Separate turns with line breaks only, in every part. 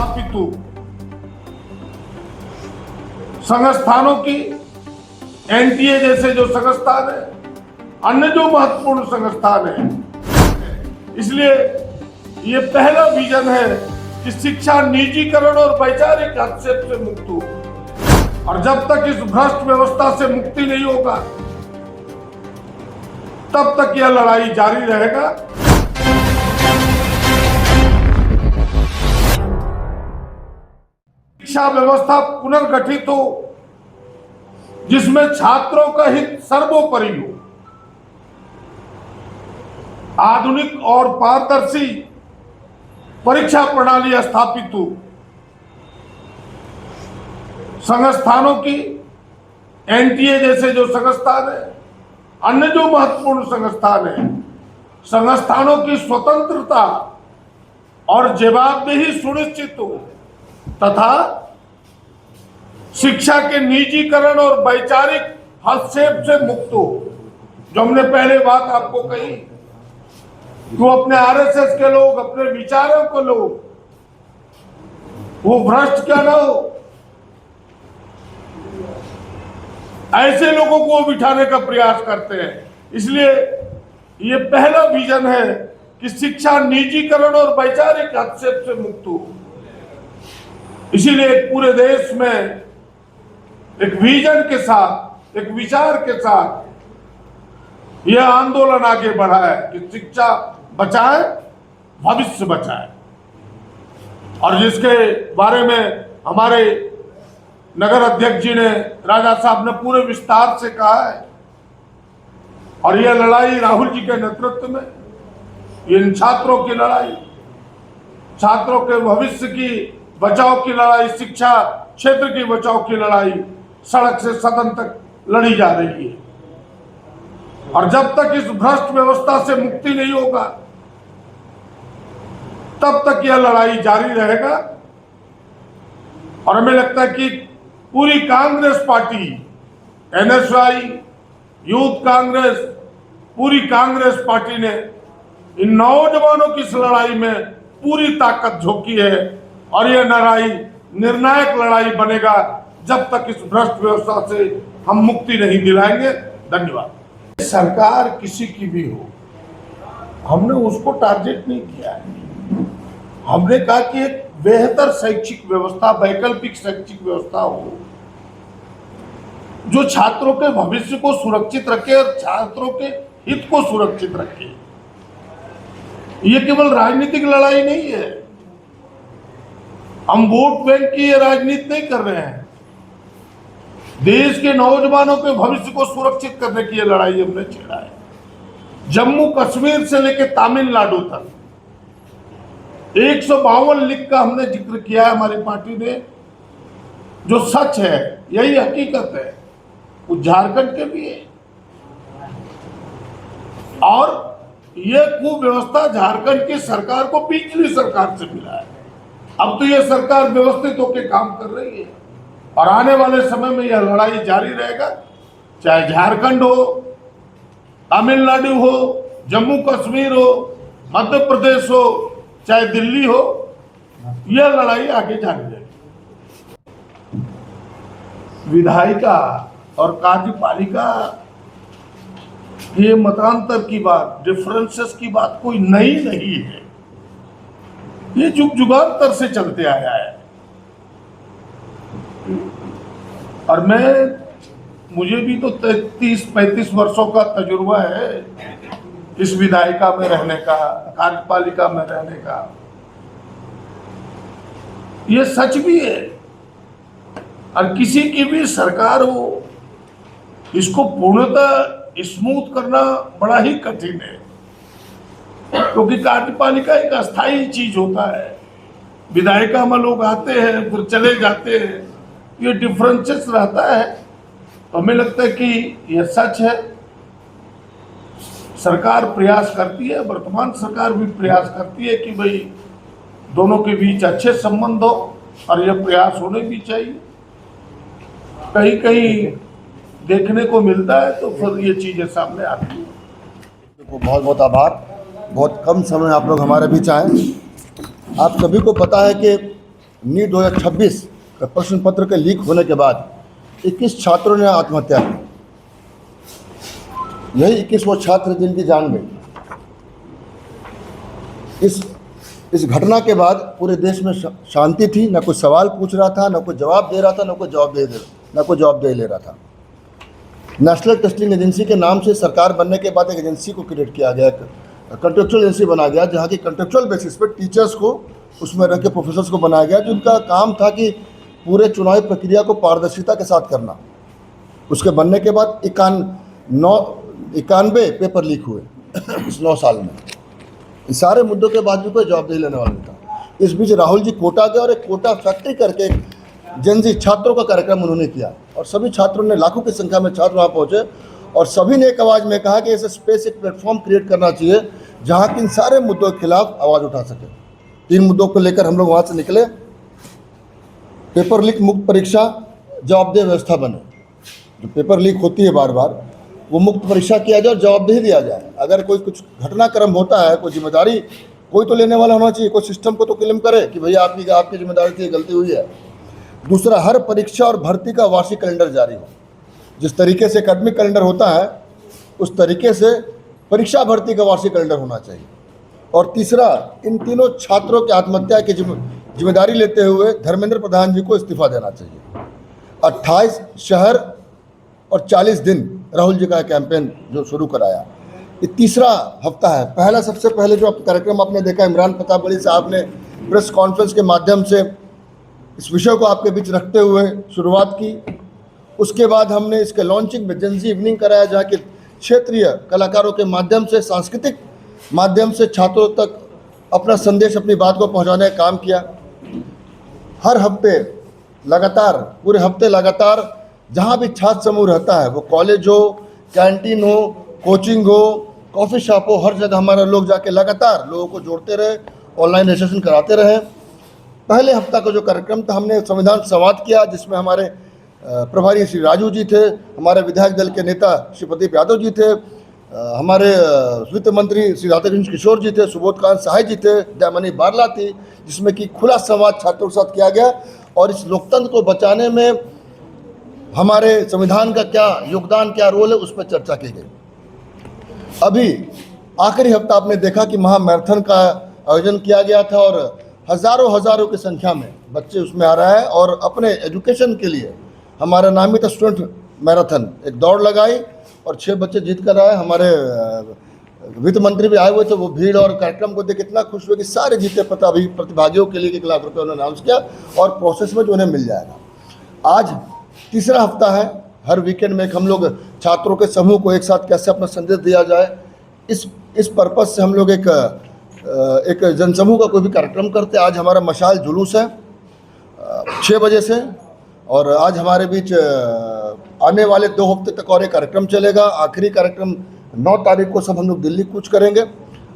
स्थापितु संस्थानों की एनटीए जैसे जो संस्थान है, अन्य जो महत्वपूर्ण संस्थान है, इसलिए ये पहला विजन है कि शिक्षा निजीकरण और वैचारिक हस्तक्षेप से मुक्त हो। और जब तक इस भ्रष्ट व्यवस्था से मुक्ति नहीं होगा, तब तक यह लड़ाई जारी रहेगा। शिक्षा व्यवस्था पुनर्गठित हो, जिसमें छात्रों का हित सर्वोपरि हो, आधुनिक और पारदर्शी परीक्षा प्रणाली स्थापित हो, संस्थानों की एनटीए जैसे जो संस्थान है, अन्य जो महत्वपूर्ण संस्थान है, संस्थानों की स्वतंत्रता और जवाबदेही सुनिश्चित हो तथा शिक्षा के निजीकरण और वैचारिक हस्तक्षेप से मुक्त हो। जो हमने पहले बात आपको कही, वो अपने आरएसएस के लोग, अपने विचारों को लोग, वो भ्रष्ट क्या ना हो, ऐसे लोगों को बिठाने का प्रयास करते हैं। इसलिए ये पहला विजन है कि शिक्षा निजीकरण और वैचारिक हस्तक्षेप से मुक्त हो। इसीलिए पूरे देश में एक विजन के साथ, एक विचार के साथ यह आंदोलन आगे बढ़ा है कि शिक्षा बचाए, भविष्य बचाए। और जिसके बारे में हमारे नगर अध्यक्ष जी ने, राजा साहब ने पूरे विस्तार से कहा है। और यह लड़ाई राहुल जी के नेतृत्व में, इन छात्रों की लड़ाई, छात्रों के भविष्य की बचाव की लड़ाई, शिक्षा क्षेत्र की बचाव की लड़ाई सड़क से सदन तक लड़ी जा रही है। और जब तक इस भ्रष्ट व्यवस्था से मुक्ति नहीं होगा, तब तक यह लड़ाई जारी रहेगा। और हमें लगता है कि पूरी Congress party, NSY, youth Congress, पूरी कांग्रेस पार्टी ने इन नौजवानों की इस लड़ाई में पूरी ताकत झोंकी है। और यह लड़ाई निर्णायक लड़ाई बनेगा जब तक इस भ्रष्ट व्यवस्था से हम मुक्ति नहीं दिलाएंगे। धन्यवाद। सरकार किसी की भी हो, हमने उसको टारगेट नहीं किया है। हमने कहा कि एक बेहतर शैक्षिक व्यवस्था, वैकल्पिक शैक्षिक व्यवस्था हो, जो छात्रों के भविष्य को सुरक्षित रखे और छात्रों के हित को सुरक्षित रखे। ये केवल राजनीतिक लड़ाई नहीं है, हम वोट बैंक की ये राजनीति नहीं कर रहे हैं। देश के नौजवानों के भविष्य को सुरक्षित करने की ये लड़ाई हमने छेड़ा है। जम्मू कश्मीर से लेकर तमिलनाडु तक 152 लीग का हमने जिक्र किया है हमारी पार्टी ने। जो सच है, यही हकीकत है, वो झारखंड के भी है। और यह कुव्यवस्था झारखंड की सरकार को पिछली सरकार से मिला है। अब तो यह सरकार व्यवस्थित होकर काम कर रही है और आने वाले समय में यह लड़ाई जारी रहेगा। चाहे झारखंड हो, तमिलनाडु हो, जम्मू कश्मीर हो, मध्य प्रदेश हो, चाहे दिल्ली हो, यह लड़ाई आगे जारी रहेगी। विधायिका और कार्यपालिका ये मतांतर की बात, डिफरेंसेस की बात कोई नई नहीं है। ये जुग जुगांतर से चलते आया है। और मुझे भी तो 30-35 वर्षों का तजुर्बा है इस विधायिका में रहने का, कार्यपालिका में रहने का। ये सच भी है। और किसी की भी सरकार हो, इसको पूर्णतः स्मूथ करना बड़ा ही कठिन है, क्योंकि कार्यपालिका एक अस्थायी चीज होता है। विधायिका में लोग आते हैं फिर चले जाते हैं, ये डिफरेंसेस रहता है। तो हमें लगता है कि यह सच है। सरकार प्रयास करती है, वर्तमान सरकार भी प्रयास करती है कि भाई दोनों के बीच अच्छे संबंध हो, और यह प्रयास होने भी चाहिए। कहीं कहीं देखने को मिलता है तो फिर ये चीजें सामने आती है।
बहुत बहुत आभार। बहुत कम समय आप लोग हमारे बीच आए। आप सभी को पता है कि नीट 2026 का प्रश्न पत्र के लीक होने के बाद 21 छात्रों ने आत्महत्या की। यही 21 वो छात्र जिनकी जान गई। इस घटना के बाद पूरे देश में शांति थी, ना कोई सवाल पूछ रहा था, ना कोई जवाब दे रहा था, ना कोई जवाब दे ले रहा था। नेशनल टेस्टिंग एजेंसी के नाम से सरकार बनने के बाद एक एजेंसी को क्रिएट किया गया, कंट्रेक्चुअल एजेंसी बना गया, जहाँ की कंट्रेक्चुअल बेसिस पर टीचर्स को उसमें रह के प्रोफेसर्स को बनाया गया, जिनका काम था कि पूरे चुनावी प्रक्रिया को पारदर्शिता के साथ करना। उसके बनने के बाद 91 पेपर लीक हुए इस 9 साल में। इस सारे मुद्दों के बाद भी कोई जवाबदेही लेने वाला नहीं था। इस बीच राहुल जी कोटा गए और एक कोटा फैक्ट्री करके जनजी छात्रों का कार्यक्रम उन्होंने किया, और सभी छात्रों ने, लाखों की संख्या में छात्र वहाँ पहुँचे, और सभी ने एक आवाज़ में कहा कि ऐसे स्पेस, एक प्लेटफॉर्म क्रिएट करना चाहिए जहाँ कि इन सारे मुद्दों के खिलाफ आवाज़ उठा सके। 3 मुद्दों को लेकर हम लोग वहाँ से निकले। पेपर लीक मुक्त परीक्षा, जवाबदेह व्यवस्था बने। जो पेपर लीक होती है बार बार, वो मुक्त परीक्षा किया जाए और जवाबदेही दिया जाए। अगर कोई कुछ घटनाक्रम होता है, कोई जिम्मेदारी कोई तो लेने वाला होना चाहिए, कोई सिस्टम को तो क्लेम करे कि भैया आपकी जिम्मेदारी थी, गलती हुई है। दूसरा, हर परीक्षा और भर्ती का वार्षिक कैलेंडर जारी हो। जिस तरीके से एकेडमिक कैलेंडर होता है, उस तरीके से परीक्षा भर्ती का वार्षिक कैलेंडर होना चाहिए। और तीसरा, इन तीनों छात्रों की आत्महत्या की जिम्मेदारी लेते हुए धर्मेंद्र प्रधान जी को इस्तीफा देना चाहिए। 28 शहर और 40 दिन राहुल जी का कैंपेन जो शुरू कराया, ये तीसरा हफ्ता है। पहला, सबसे पहले जो कार्यक्रम आपने देखा, इमरान प्रताप अली साहब ने प्रेस कॉन्फ्रेंस के माध्यम से इस विषय को आपके बीच रखते हुए शुरुआत की। उसके बाद हमने इसके लॉन्चिंग में जनजी इवनिंग कराया, जहाँ के क्षेत्रीय कलाकारों के माध्यम से, सांस्कृतिक माध्यम से छात्रों तक अपना संदेश, अपनी बात को पहुंचाने का काम किया। हर हफ्ते लगातार, पूरे हफ्ते लगातार जहाँ भी छात्र समूह रहता है, वो कॉलेज हो, कैंटीन हो, कोचिंग हो, कॉफ़ी शॉप हो, हर जगह हमारे लोग जाके लगातार लोगों को जोड़ते रहे, ऑनलाइन रजिस्ट्रेशन कराते रहे। पहले हफ्ता का जो कार्यक्रम था, हमने संविधान संवाद किया, जिसमें हमारे प्रभारी श्री राजू जी थे, हमारे विधायक दल के नेता श्री प्रदीप यादव जी थे, हमारे वित्त मंत्री श्री राधाकृष्ण किशोर जी थे, सुबोध कांत सहाय जी थे, दयामणि बारला थी, जिसमें कि खुला संवाद छात्रों के साथ किया गया। और इस लोकतंत्र को बचाने में हमारे संविधान का क्या योगदान, क्या रोल है, उस पर चर्चा की गई। अभी आखिरी हफ्ता आपने देखा कि महामैराथन का आयोजन किया गया था, और हज़ारों की संख्या में बच्चे उसमें आ रहे हैं, और अपने एजुकेशन के लिए हमारा नामित स्टूडेंट मैराथन एक दौड़ लगाई और 6 बच्चे जीत कर आए। हमारे वित्त मंत्री भी आए हुए थे, वो भीड़ और कार्यक्रम को देख इतना खुश हुए कि सारे जीते प्रतिभागियों के लिए 1 लाख रुपये उन्होंने अनाउंस किया, और प्रोसेस में जो उन्हें मिल जाएगा। आज तीसरा हफ्ता है। हर वीकेंड में हम लोग छात्रों के समूह को एक साथ कैसे अपना संदेश दिया जाए, इस पर्पज़ से हम लोग एक जनसमूह का कोई भी कार्यक्रम करते। आज हमारा मशाल जुलूस है 6 बजे से, और आज हमारे बीच आने वाले 2 हफ्ते तक और एक कार्यक्रम चलेगा। आखिरी कार्यक्रम 9 तारीख को सब हम लोग दिल्ली कूच करेंगे।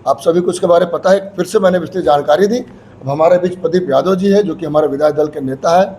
आप सभी को इसके बारे में पता है, फिर से मैंने विस्तृत जानकारी दी। अब हमारे बीच प्रदीप यादव जी है, जो कि हमारे विधायक दल के नेता है।